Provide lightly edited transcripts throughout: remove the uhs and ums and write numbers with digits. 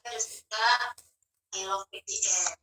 I love BTS.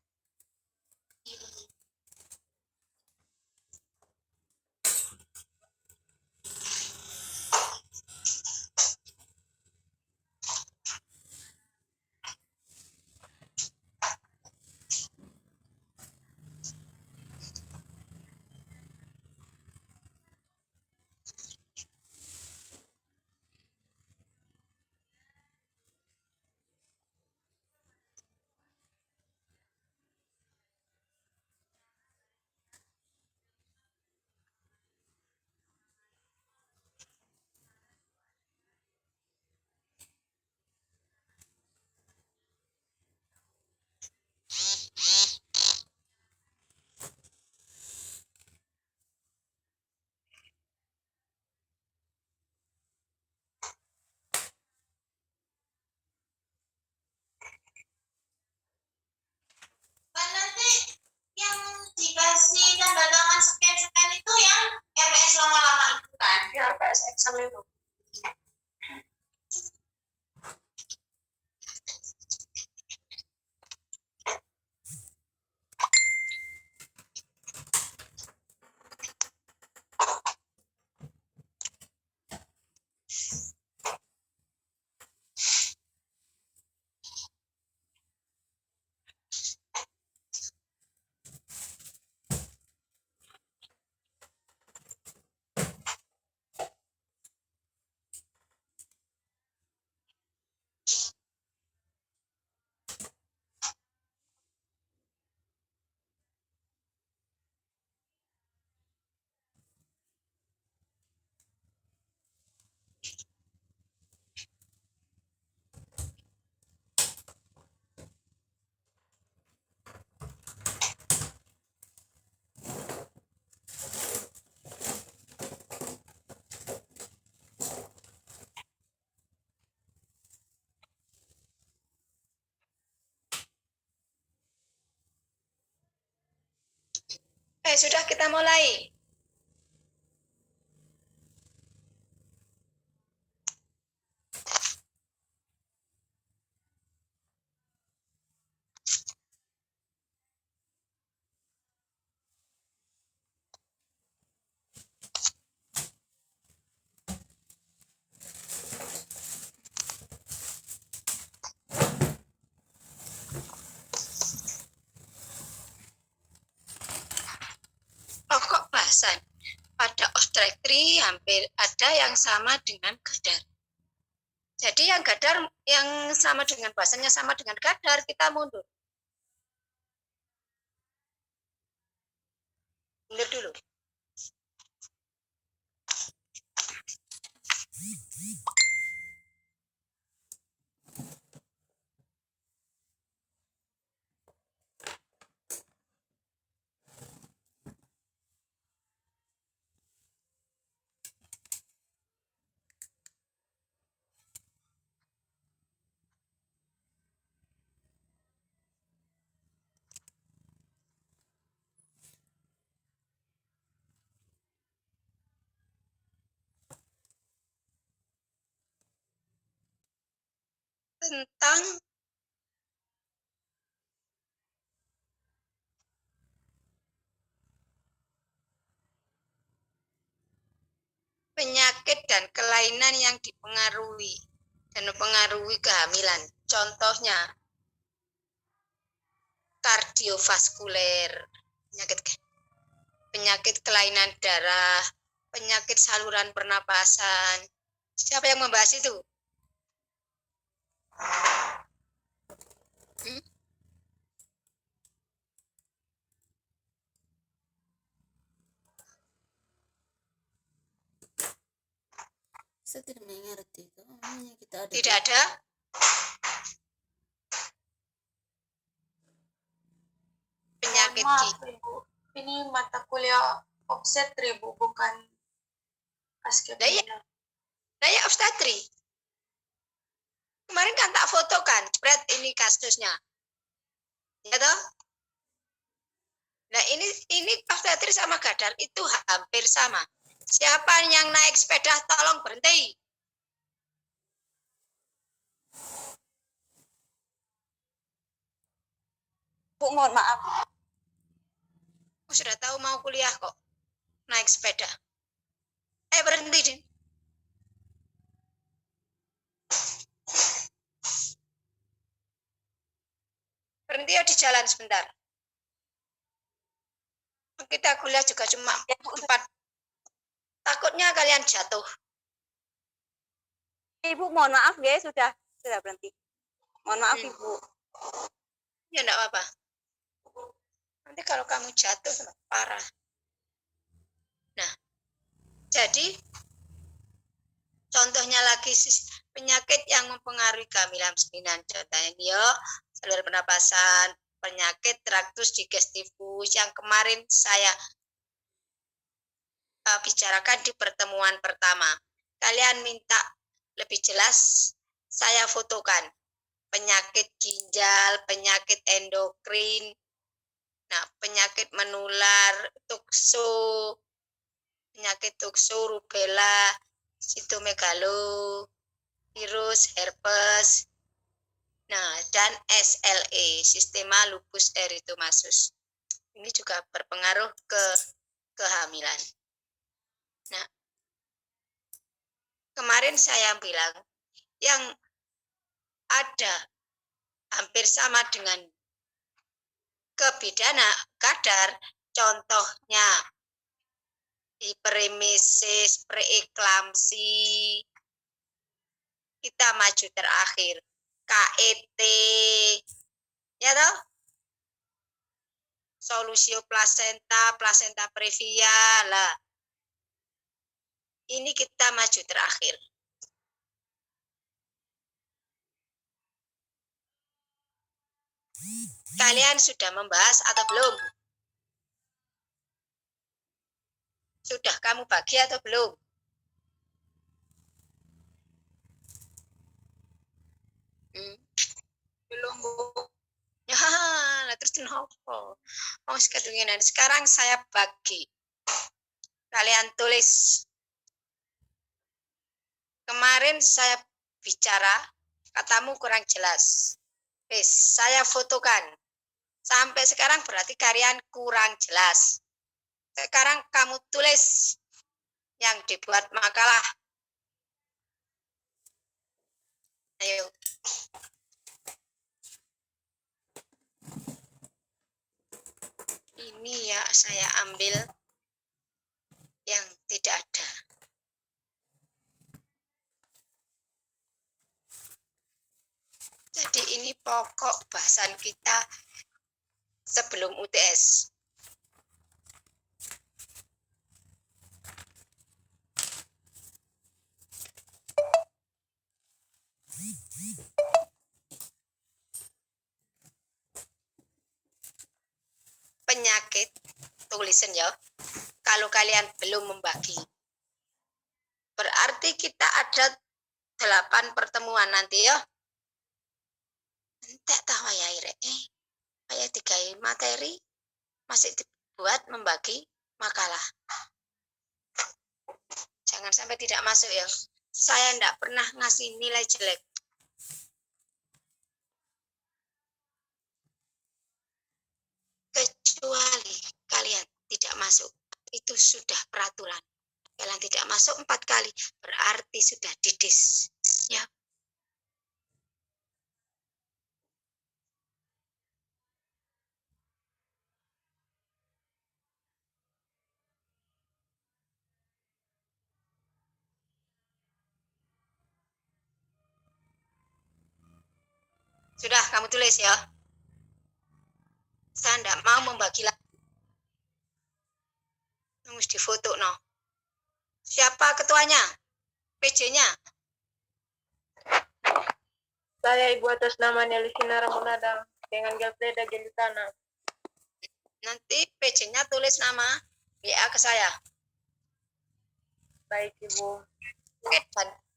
Nanti yang dikasih tanda tangan scan itu yang RPS lama-lama itu kan? Ya, RPS Excel itu. Sudah kita mulai. Oh, kok bahasan? Pada obstrektri hampir ada yang sama dengan gadar. Jadi yang gadar, yang sama dengan bahasanya sama dengan gadar, kita mundur. Mundur dulu. Tentang penyakit dan kelainan yang dipengaruhi dan mempengaruhi kehamilan. Contohnya kardiovaskuler, penyakit kelainan darah, penyakit saluran pernapasan. Siapa yang membahas itu? Saya tidak mengerti itu. Kita ada Tidak ada? Penyakit Maaf, Ibu. Ini mata kuliah obstetri, Bu, bukan askepnya. Daya obstetri. Kemarin kan tak foto kan, spread ini kasusnya. Ya toh? Nah, ini obstetri sama gadar itu hampir sama. Siapa yang naik sepeda tolong berhenti. Bu, mohon maaf. Aku sudah tahu mau kuliah kok. Naik sepeda. Berhenti, Din. Berhenti ya di jalan sebentar. Kita kuliah juga cuma 4. Takutnya kalian jatuh. Ibu, mohon maaf ya, sudah berhenti. Mohon maaf, Ibu. Ya enggak apa-apa. Nanti kalau kamu jatuh parah. Nah, jadi contohnya lagi penyakit yang mempengaruhi kehamilan persalinan. Contohnya dia saluran pernapasan, penyakit traktus digestivus yang kemarin saya bicarakan di pertemuan pertama. Kalian minta lebih jelas, saya fotokan. Penyakit ginjal, penyakit endokrin, nah penyakit menular, penyakit tukso, rubella, sitomegalo, virus, herpes, nah dan SLE, sistema lupus erythematosus. Ini juga berpengaruh ke kehamilan. Nah, kemarin saya bilang yang ada hampir sama dengan kebidana kadar, contohnya hiperemesis, preeklamsi, kita maju terakhir, KET, ya toh, solusio placenta, placenta previa, lah. Ini kita maju terakhir. Kalian sudah membahas atau belum? Sudah kamu bagi atau belum? Belum, Bu. Ya, terus kenapa? Oh, sekedunginan. Sekarang saya bagi. Kalian tulis. Kemarin saya bicara, katamu kurang jelas. Saya fotokan. Sampai sekarang berarti kalian kurang jelas. Sekarang kamu tulis yang dibuat makalah. Ayo. Ini ya saya ambil yang tidak ada. Jadi ini pokok bahasan kita sebelum UTS. Penyakit, tulisan ya. Kalau kalian belum membagi. Berarti kita ada 8 pertemuan nanti ya. Entek tahu ya kayak 3 materi masih dibuat membagi makalah. Jangan sampai tidak masuk ya. Saya enggak pernah ngasih nilai jelek. Kecuali kalian tidak masuk. Itu sudah peraturan. Kalian tidak masuk 4 kali, berarti sudah didis. Ya. Sudah, kamu tulis ya. Saya tidak mau membagi lagi. Harus difoto, no. Siapa ketuanya? PJ-nya? Saya Ibu atas nama Nelisina Ramonada dengan Gelfreda Gelitana. Nanti PJ-nya tulis nama WA ke saya. Baik, Ibu.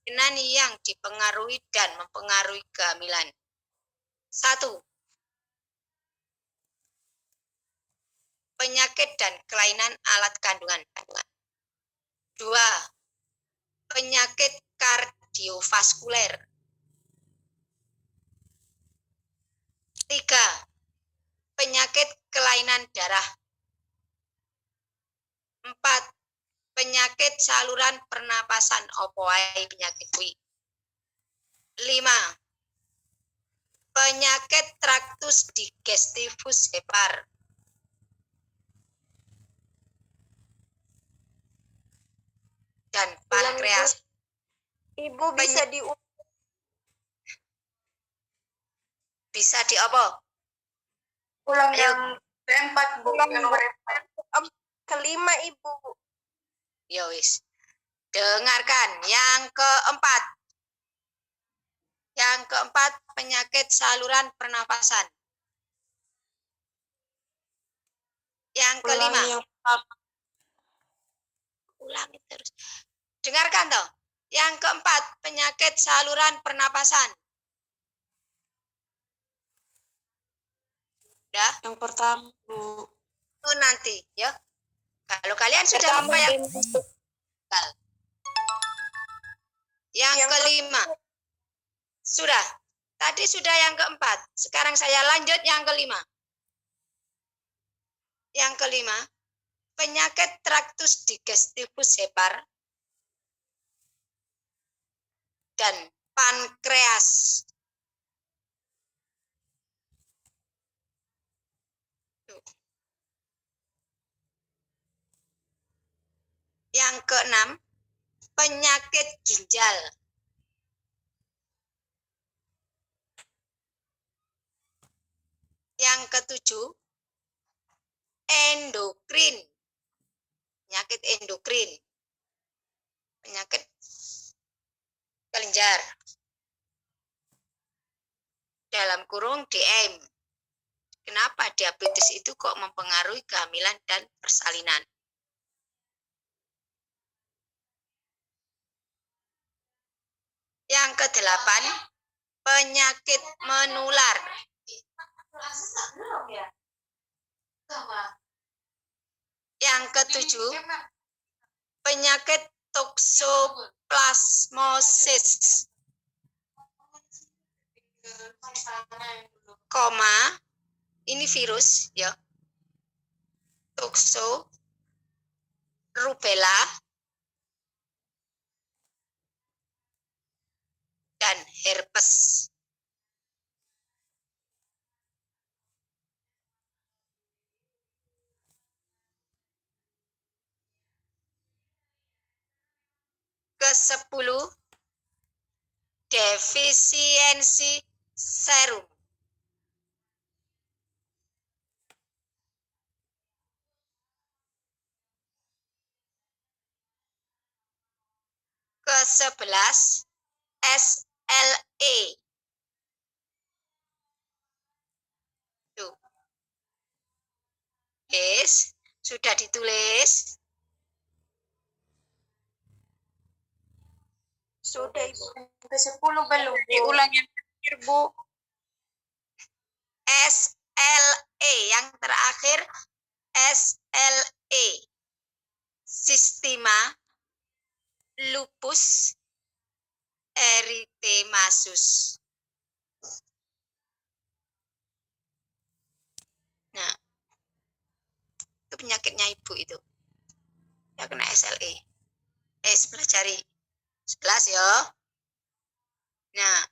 Dan yang dipengaruhi dan mempengaruhi kehamilan. 1. Penyakit dan kelainan alat kandungan. 2. Penyakit kardiovaskuler. 3. penyakit kelainan darah. 4. Penyakit saluran pernapasan, opo wae penyakit kuwi. 5. Penyakit traktus digestivus hepar. Dan pankreas. Ibu bisa Bisa di apa? ulang Ayo. yang keempat, Bu. Ulang Yang nomor 4. Kelima, Ibu. Ya wis. Dengarkan yang keempat. Yang keempat, penyakit saluran pernapasan. Yang kelima. Ulangi terus. Dengarkan toh. Yang keempat, penyakit saluran pernapasan. Udah? Yang pertama, Bu. Itu nanti, ya. Kalau kalian sudah lupa yang kelima. Sudah. Tadi sudah yang keempat. Sekarang saya lanjut yang kelima. Yang kelima, penyakit traktus digestivus hepar dan pankreas. Yang keenam, penyakit ginjal. Yang ketujuh, endokrin. Penyakit endokrin. Penyakit kelenjar. Dalam kurung DM. Kenapa diabetes itu kok mempengaruhi kehamilan dan persalinan? Yang kedelapan, penyakit menular. Yang ketujuh, penyakit toksoplasmosis. Koma, ini virus ya. Tokso, rubella, dan herpes. Ke-10, defisiensi serum. Ke-11, SLE. Tuh. Yes, sudah ditulis. Sudah, Ibu. Ke-10 belum, Bu. Diulang yang terakhir, Bu. SLE yang terakhir, SLE. Sistema lupus erythematosus. Nah, itu penyakitnya ibu itu. Ya kena SLE. Pelajari. 11 ya. Nah,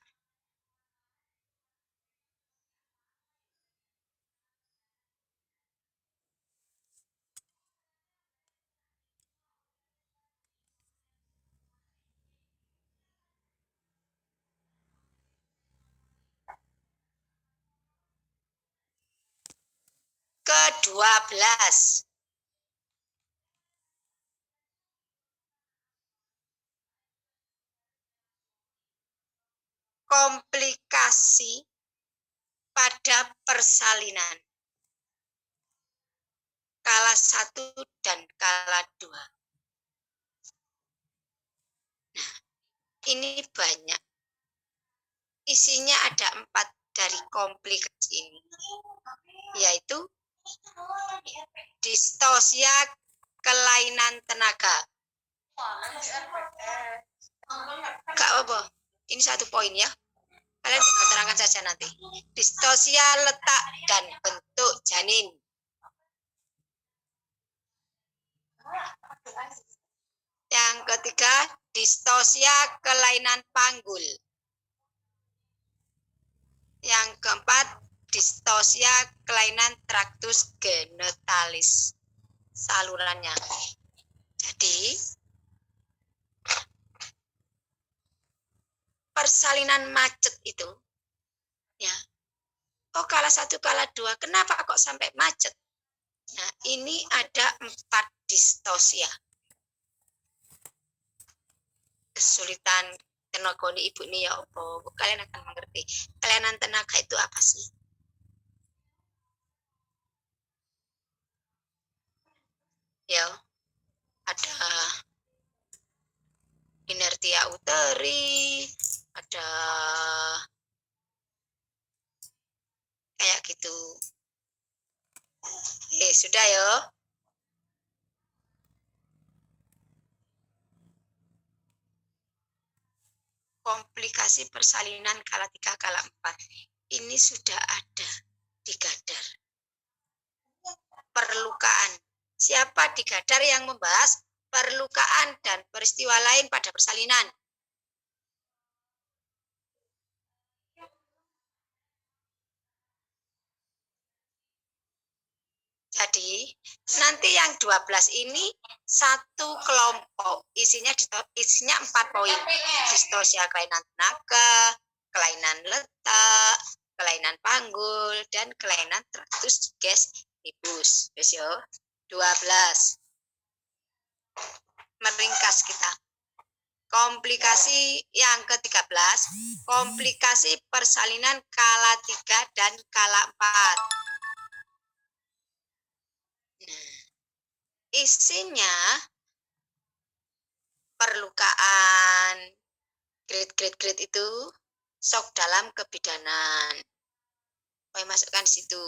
ke-12. Komplikasi pada persalinan. Kala 1 dan kala 2. Nah, ini banyak. Isinya ada 4 dari komplikasi ini. Yaitu distosia kelainan tenaga. Gak apa, ini 1 poin ya. Kalian tinggal terangkan saja nanti. Distosia letak dan bentuk. untuk janin. Yang ketiga, distosia kelainan panggul. Yang keempat, distosia kelainan traktus genitalis, salurannya. Jadi, persalinan macet itu, ya, kala 1, kala 2, kenapa kok sampai macet? Nah, ini ada 4 distosia. Kesulitan tenaga ibu ini ya apa? Kalian akan mengerti. Kelainan tenaga itu apa sih? Ya, ada inertia uteri, ada kayak gitu. Sudah ya. Komplikasi persalinan kala 3, kala 4. Ini sudah ada di Gadar. Perlukaan. Siapa di Gadar yang membahas perlukaan dan peristiwa lain pada persalinan? Jadi, nanti yang 12 ini satu kelompok. Isinya 4 poin. Distosia kelainan tenaga, kelainan letak, kelainan panggul, dan kelainan traktus gestibus. Wes yo, 12. Meringkas kita. Komplikasi yang ke-13, komplikasi persalinan kala 3 dan kala 4. Nah, isinya perlukaan, grade itu sok dalam kebidanan. Saya masukkan di situ.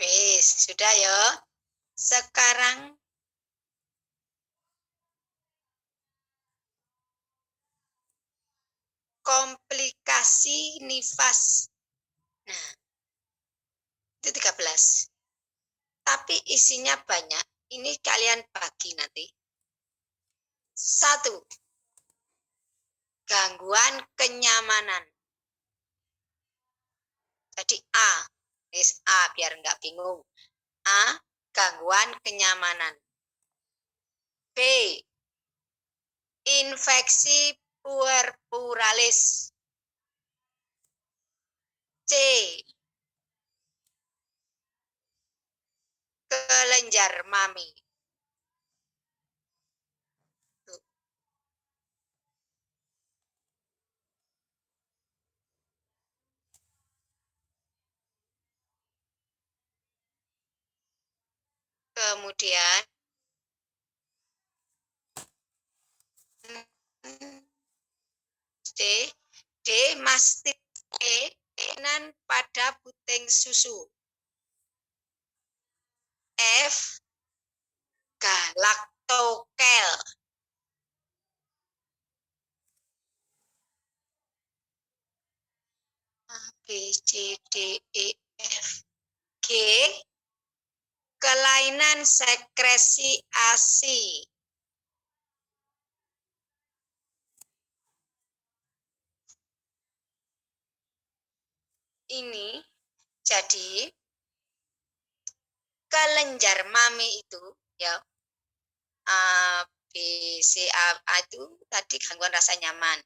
Wis, sudah ya. Sekarang komplikasi nifas. Nah, itu 13. Tapi isinya banyak. Ini kalian bagi nanti. 1. Gangguan kenyamanan. Jadi A. A biar enggak bingung. A. Gangguan kenyamanan. B. Infeksi puerpuralis. C. Kelenjar mami. Kemudian D. Mastit kelainan pada puting susu. F. Galaktokel. A, B, C, D, E, F. G. Kelainan sekresi ASI. Ini jadi kelenjar mami itu ya, A, B, C, A itu tadi gangguan rasa nyaman.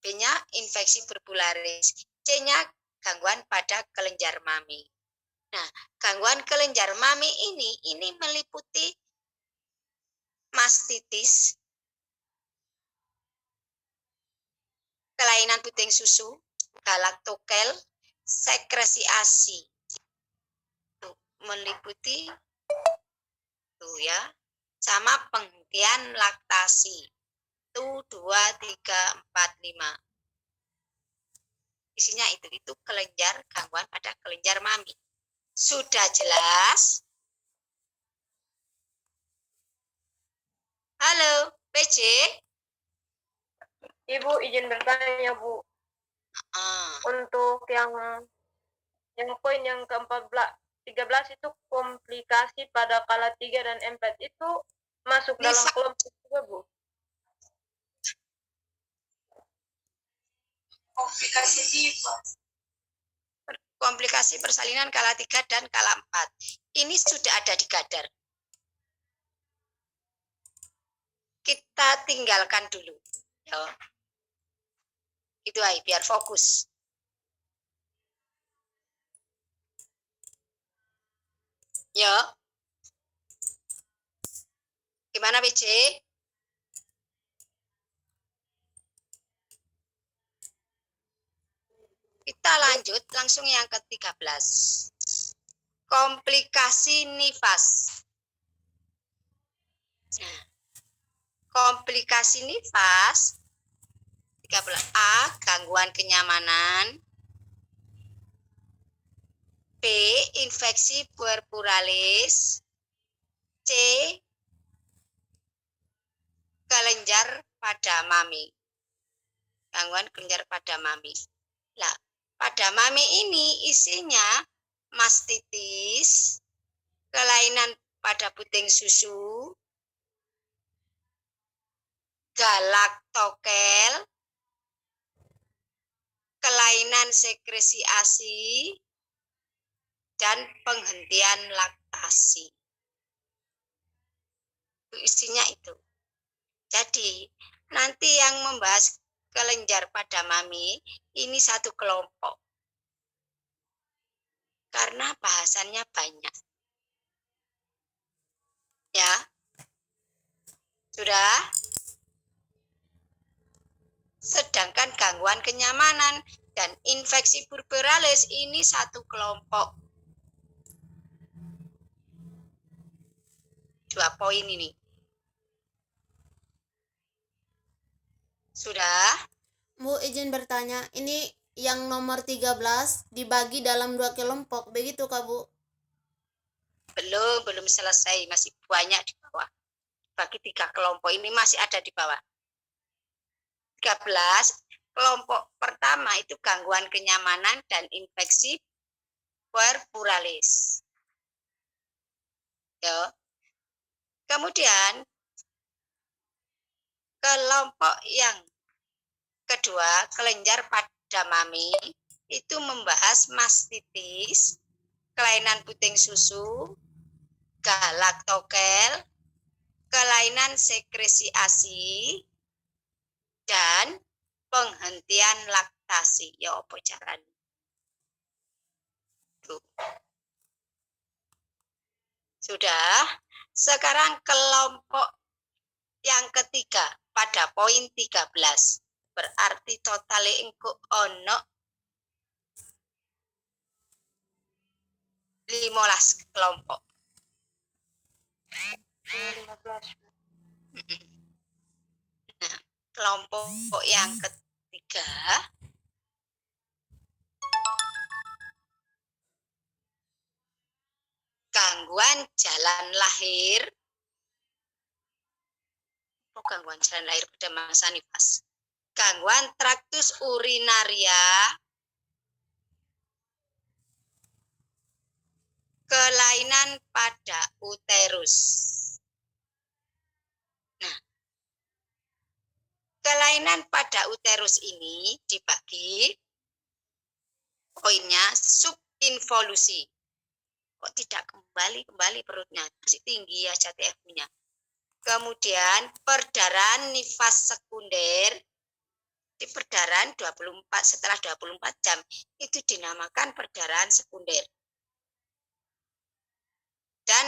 B-nya infeksi puerpuralis. C-nya gangguan pada kelenjar mami. Nah, gangguan kelenjar mami ini meliputi mastitis, kelainan puting susu, galaktokel, sekresi ASI. Meliputi tuh ya. sama penghentian laktasi. 1, 2, 3, 4, 5. Isinya itu kelenjar, gangguan pada kelenjar mami. Sudah jelas? Halo, PJ? Ibu izin bertanya, Bu. Untuk yang poin yang ke-13 itu komplikasi pada kala 3 dan 4 itu masuk dalam kelompok juga, Bu. Komplikasi persalinan kala 3 dan kala 4. Ini sudah ada di Gadar. Kita tinggalkan dulu. Ya. Itu aja, biar fokus. Ya. Gimana, PJ? Kita lanjut langsung yang ke-13. Komplikasi nifas. Nah, komplikasi nifas 13A, gangguan kenyamanan. B, infeksi puerperalis. C, kelenjar pada mami. Gangguan kelenjar pada mami. Lah, pada mami ini isinya mastitis, kelainan pada puting susu, galaktokel, kelainan sekresi ASI, dan penghentian laktasi. Itu isinya itu. Jadi, nanti yang membahas kelenjar pada mami ini satu kelompok. Karena bahasannya banyak. Ya. Sudah? Sedangkan gangguan kenyamanan dan infeksi puerperalis ini satu kelompok. 2 poin ini. Sudah? Bu, izin bertanya, ini yang nomor 13 dibagi dalam 2 kelompok, begitu Kak Bu? Belum selesai, masih banyak di bawah. Bagi 3 kelompok ini masih ada di bawah. 13, kelompok pertama itu gangguan kenyamanan dan infeksi puerperalis. Ya. Kemudian kelompok yang kedua, kelenjar pada mami, itu membahas mastitis, kelainan puting susu, galaktokel, kelainan sekresi ASI, dan penghentian laktasi. Ya, apa caranya? Tuh. Sudah. Sekarang kelompok yang ketiga pada poin 13. Berarti totale engko ono 15 kelompok. 15. Nah, kelompok yang ketiga gangguan jalan lahir. Gangguan jalan lahir pada masa nifas. Gangguan traktus urinaria, kelainan pada uterus. Nah, kelainan pada uterus ini dibagi poinnya subinvolusi. Kok tidak kembali perutnya, masih tinggi ya CTF-nya. Kemudian perdarahan nifas sekunder, di perdarahan 24 setelah 24 jam itu dinamakan perdarahan sekunder. Dan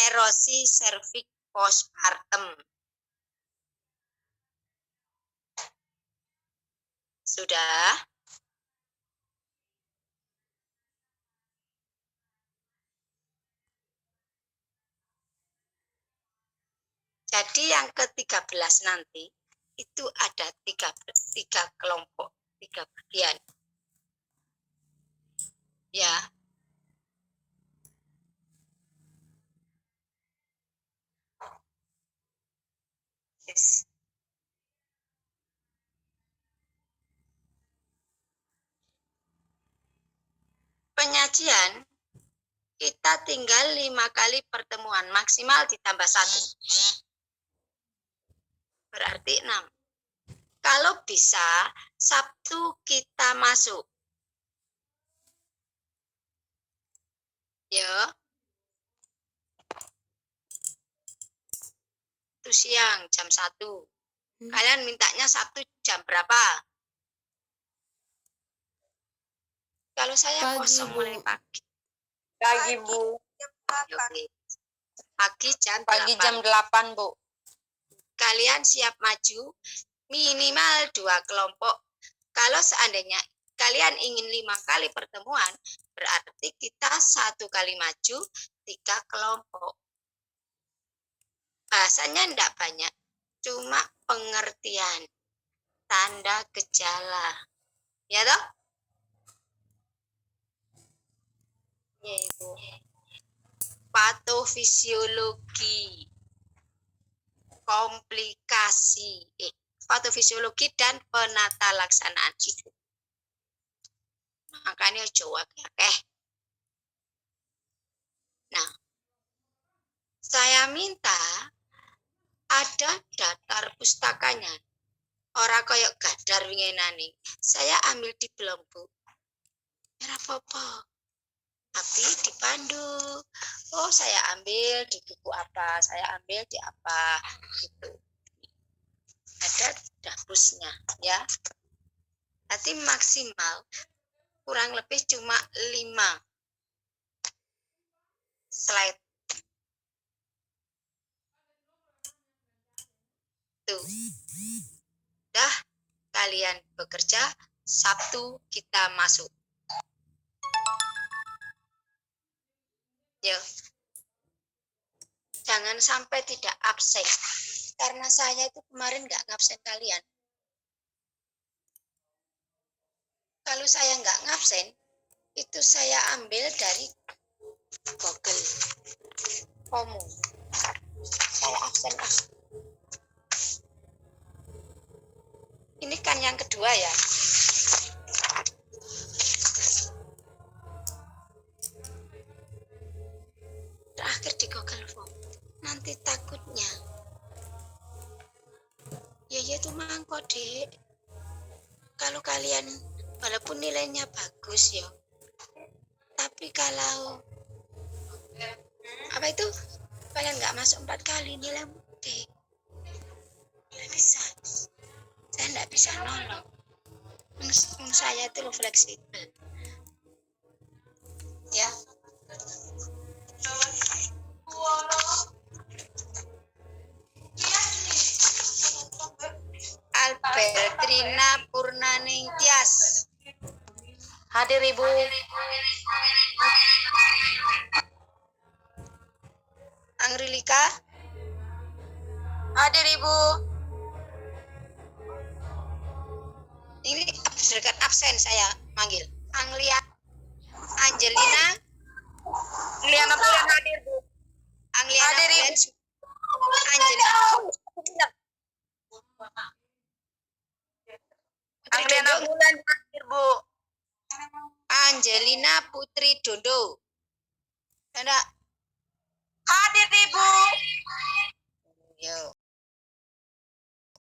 erosi serviks postpartum. Sudah? Jadi yang ke-13 nanti itu ada tiga kelompok, 3 bagian. Ya. Yes. Penyajian kita tinggal 5 kali pertemuan, maksimal ditambah 1. Berarti 6. Kalau bisa, Sabtu kita masuk. Ya. Itu siang, jam 1. Kalian mintanya Sabtu jam berapa? Kalau saya Pagi, kosong Bu. mulai pagi. Pagi, Bu. Oke. Pagi jam Pagi 8. jam 8, Bu. Kalian siap maju minimal 2 kelompok. Kalau seandainya kalian ingin 5 kali pertemuan, berarti kita 1 kali maju 3 kelompok. Bahasanya enggak banyak, cuma pengertian, tanda gejala. Ya toh? Ya, Ibu. Patofisiologi, komplikasi, patofisiologi dan penata laksanaan hidup. Makanya Jawa akeh. Nah, saya minta ada daftar pustakanya. Ora koyok gadar winginane. Saya ambil di blog, Bu. Ora apa-apa. Tapi dipandu. Oh, saya ambil di buku apa, saya ambil di apa gitu. Ada daftarnya ya. Nanti maksimal kurang lebih cuma 5 slide. Tuh. Dah kalian bekerja, Sabtu kita masuk. Yo. Jangan sampai tidak absen. Karena saya itu kemarin nggak ngabsen kalian. Kalau saya nggak ngabsen, itu saya ambil dari Google. Komu. Saya absen ah. Ini kan yang kedua ya. Terakhir di Google Form. Nanti takutnya. Ya itu mangkok, Dek. Kalau kalian walaupun nilainya bagus ya. Tapi kalau apa itu? Kalian nggak masuk 4 kali nilai Dek. Nggak bisa. Saya nggak bisa nolong. Saya itu fleksibel. Ya. Albertrina Purnaningstias. Hadir, Ibu. Angrilika. Hadir, Ibu. Ini dekat absen saya manggil. Angelina. Liana Bulan hadir, Bu. Angliana Hadir, Ibu. Angelina. Angliana Bulan hadir, Bu. Angelina Putri Dondo. Ada. Hadir, Ibu. Yo.